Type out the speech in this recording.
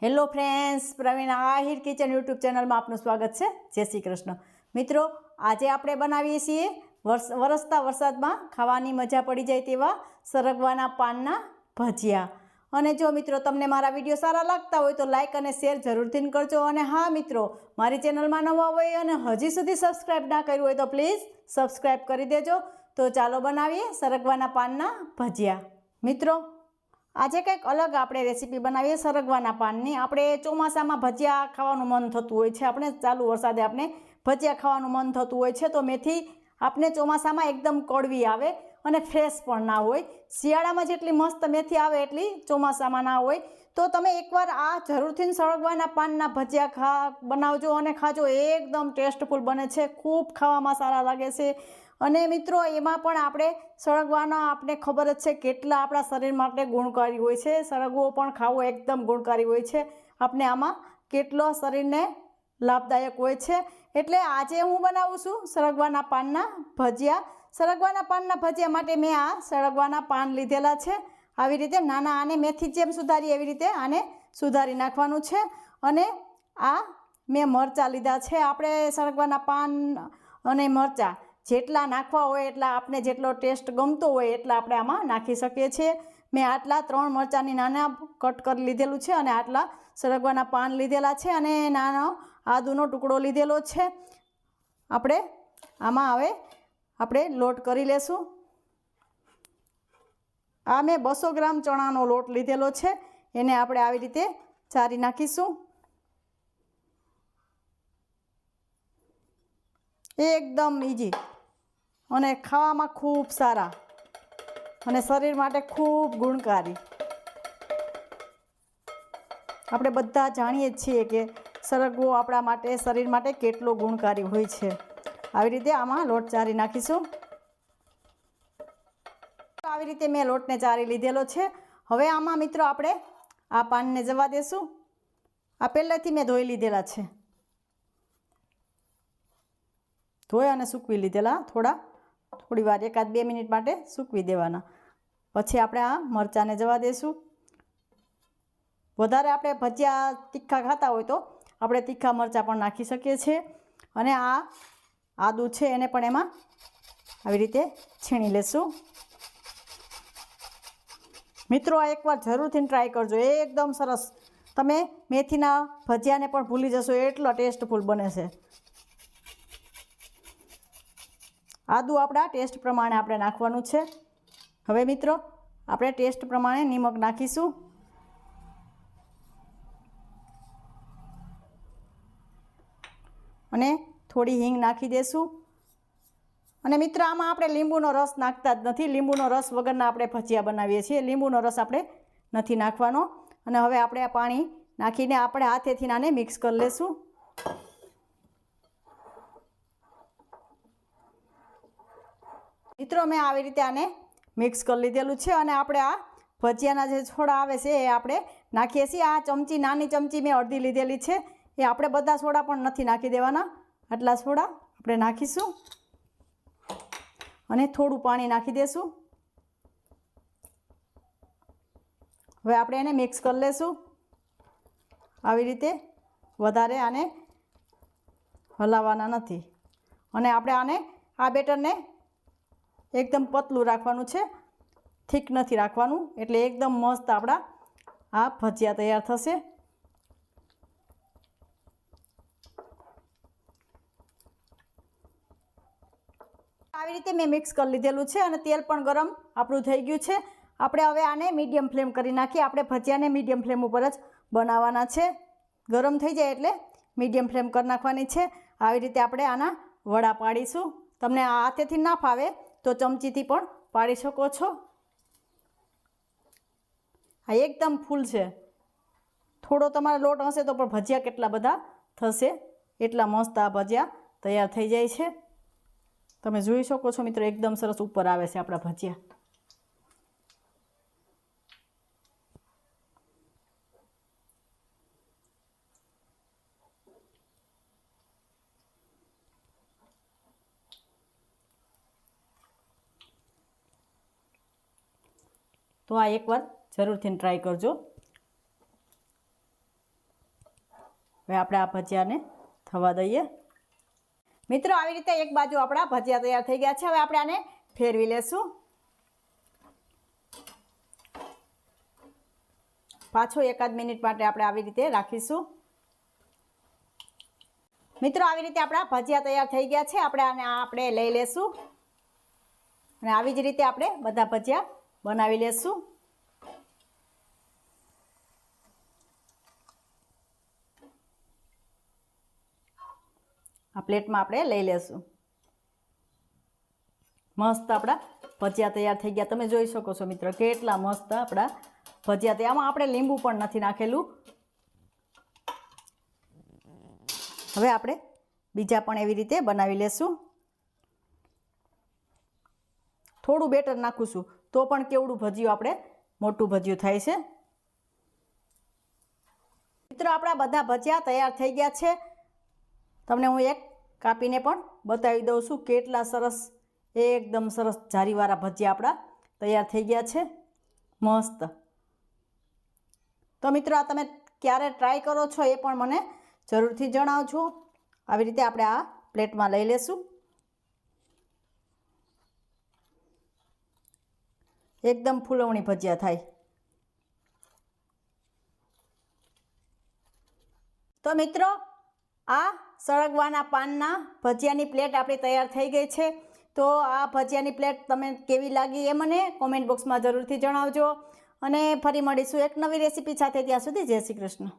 Hello friends, Pravin Ahir kitchen YouTube ચેનલમાં આપનું સ્વાગત છે। જય શ્રી કૃષ્ણ। મિત્રો, આજે આપણે બનાવીએ છીએ વરસતા વરસાદમાં ખાવાની મજા પડી જાય તેવા સરગવાના પાનના ભજીયા। અને જો મિત્રો તમને મારા વિડીયો સારા લાગતા હોય તો લાઇક અને શેર જરૂરથી કરજો। અને હા મિત્રો, મારી ચેનલમાં નવા હોય અને હજી સુધી સબસ્ક્રાઈબ ના કર્યું હોય તો પ્લીઝ સબસ્ક્રાઈબ કરી દેજો। તો ચાલો બનાવીએ સરગવાના પાનના ભજીયા। મિત્રો, આજે કંઈક અલગ આપણે રેસીપી બનાવીએ સરગવાના પાનની। આપણે ચોમાસામાં ભજીયા ખાવાનું મન થતું હોય છે, આપણે ચાલુ વરસાદે આપણે ભજીયા ખાવાનું મન થતું હોય છે। તો મેથી આપણે ચોમાસામાં એકદમ કડવી આવે અને ફ્રેશ પણ ના હોય। શિયાળામાં જેટલી મસ્ત મેથી આવે એટલી ચોમાસામાં ના હોય। તો તમે એકવાર આ જરૂરથી સરગવાના પાનના ભજીયા બનાવજો અને ખાજો। એકદમ ટેસ્ટફુલ બને છે, ખૂબ ખાવામાં સારા લાગે છે। અને મિત્રો, એમાં પણ આપણે સરગવાના આપણે ખબર જ છે કેટલા આપણા શરીર માટે ગુણકારી હોય છે। સરગવો પણ ખાવો એકદમ ગુણકારી હોય છે, આપણે આમાં કેટલો શરીરને લાભદાયક હોય છે। એટલે આજે હું બનાવું છું સરગવાના પાનના ભજીયા। સરગવાના પાનના ભજીયા માટે મેં આ સરગવાના પાન લીધેલા છે। આવી રીતે નાના આને મેથી જેમ સુધારી એવી રીતે આને સુધારી નાખવાનું છે। અને આ મેં મરચાં લીધા છે। આપણે સરગવાના પાન અને મરચાં જેટલા નાખવા હોય એટલા આપણે જેટલો ટેસ્ટ ગમતો હોય એટલા આપણે આમાં નાખી શકીએ છીએ। મેં આટલા 3 મરચાંની નાના કટ કરી લીધેલું છે અને આટલા સરગવાના પાન લીધેલા છે અને નાનો આદુનો ટુકડો લીધેલો છે। આપણે આમાં હવે આપણે લોટ કરી લેશું। આ મેં 200 ગ્રામ ચણાનો લોટ લીધેલો છે, એને આપણે આવી રીતે ચારી નાખીશું। એકદમ ઇઝી અને ખાવામાં ખૂબ સારા અને શરીર માટે ખૂબ ગુણકારી। આપણે બધા જાણીએ જ છીએ કે સરગવો આપણા માટે શરીર માટે કેટલો ગુણકારી હોય છે। આવી રીતે આમાં લોટ ચારી નાખીશું। આવી રીતે મેં લોટને ચારી લીધેલો છે। હવે આમાં મિત્રો આપણે આ પાનને જવા દેશું। આ પહેલાંથી મેં ધોઈ લીધેલા છે, ધોઈ અને સૂકવી લીધેલા। થોડી વાર 1-2 મિનિટ માટે સૂકવી દેવાના। પછી આપણે આ મરચાંને જવા દઈશું। વધારે આપણે ભજીયા તીખા ખાતા હોય તો આપણે તીખા મરચાં પણ નાખી શકીએ છીએ। અને આ આદું છે એને પણ એમાં આવી રીતે છીણી લેશું। મિત્રો, આ એકવાર જરૂરથી ટ્રાય કરજો, એકદમ સરસ। તમે મેથીના ભજીયાને પણ ભૂલી જશો એટલો ટેસ્ટફુલ બને છે। આદું આપણા ટેસ્ટ પ્રમાણે આપણે નાખવાનું છે। હવે મિત્રો, આપણે ટેસ્ટ પ્રમાણે નિમક નાખીશું અને થોડી હિંગ નાખી દેશું। અને મિત્ર, આમાં આપણે લીંબુનો રસ નાખતા જ નથી। લીંબુનો રસ વગરના આપણે ભજીયા બનાવીએ છીએ, લીંબુનો રસ આપણે નથી નાખવાનો। અને હવે આપણે આ પાણી નાખીને આપણે હાથેથી આને મિક્સ કરી લેશું। મિત્રો, મેં આવી રીતે આને મિક્સ કરી લીધેલું છે અને આપણે આ ભજીયાના જે સોડા આવે છે એ આપણે નાખીએ છીએ। આ ચમચી, નાની ચમચી મેં અડધી લીધેલી છે, એ આપણે બધા સોડા પણ નથી નાખી દેવાના, આટલા સોડા આપણે નાખીશું અને થોડું પાણી નાખી દઈશું। હવે આપણે એને મિક્સ કરી લેશું। આવી રીતે વધારે આને હલાવવાના નથી અને આપણે આને આ બેટરને એકદમ પતલું રાખવાનું છે, થીક નથી રાખવાનું, એટલે એકદમ મસ્ત આપણા આ ભજીયા તૈયાર થશે। આવી રીતે મેં મિક્સ કરી લીધેલું છે અને તેલ પણ ગરમ આપણું થઈ ગયું છે। આપણે હવે આને મીડિયમ ફ્લેમ કરી નાખીએ। આપણે ભજીયાને મીડિયમ ફ્લેમ ઉપર જ બનાવવાના છે। ગરમ થઈ જાય એટલે મીડિયમ ફ્લેમ કરી નાખવાની છે। આવી રીતે આપણે આના વડા પાડીશું। તમને આ હાથેથી ના ફાવે તો ચમચીથી પણ પાડી શકો છો। આ એકદમ ફૂલ છે, થોડો તમારો લોટ હશે તો પણ ભજીયા કેટલા બધા થશે, એટલા મસ્ત આ ભજીયા તૈયાર થઈ જાય છે। તમે જોઈ શકો છો મિત્રો, એકદમ સરસ ઉપર આવે છે આપણા ભજીયા। તો આ એકવાર જરૂરથી ટ્રાય કરજો। હવે આપણે આ ભજીયાને થવા દઈએ। મિત્રો આવી રીતે એક બાજુ આપણા ભજીયા તૈયાર થઈ ગયા છે। હવે આપણે આને ફેરવી લેશું। પાછો એકાદ મિનિટ માટે આપણે આવી રીતે રાખીશું। મિત્રો આવી રીતે આપણા ભજીયા તૈયાર થઈ ગયા છે। આપણે લઈ લેશું અને આવી જ રીતે આપણે બધા ભજીયા બનાવી લેશું। આ પ્લેટમાં આપણે લઈ લેશું। મસ્ત આપણા ભજીયા તૈયાર થઈ ગયા। તમે જોઈ શકો છો મિત્રો કેટલા મસ્ત આપણા ભજીયા તૈયાર। આમાં આપણે લીંબુ પણ નથી નાખેલું। હવે આપણે બીજા પણ એવી રીતે બનાવી લેશું। થોડું બેટર નાખીશું તો પણ કેવડું ભજીયું આપણે મોટું ભજીયું થાય છે। મિત્રો આપણા બધા ભજીયા તૈયાર થઈ ગયા છે। તમને હું એક કાપીને પણ બતાવી દઉં છું કેટલા સરસ એકદમ સરસ જારીવાળા ભજીયા આપણા તૈયાર થઈ ગયા છે મસ્ત। તો મિત્રો આ તમે ક્યારે ટ્રાય કરો છો એ પણ મને જરૂરથી જણાવજો। આવી રીતે આપણે આ પ્લેટમાં લઈ લેશું। એકદમ ફૂલવણી ભજીયા થાય। તો મિત્રો આ સરગવાના પાનના ભજીયાની પ્લેટ આપણી તૈયાર થઈ ગઈ છે। તો આ ભજીયાની પ્લેટ તમે કેવી લાગી એ મને કોમેન્ટ બોક્સમાં જરૂરથી જણાવજો અને ફરી મળીશું એક નવી રેસીપી સાથે। ત્યાં સુધી જય શ્રી કૃષ્ણ।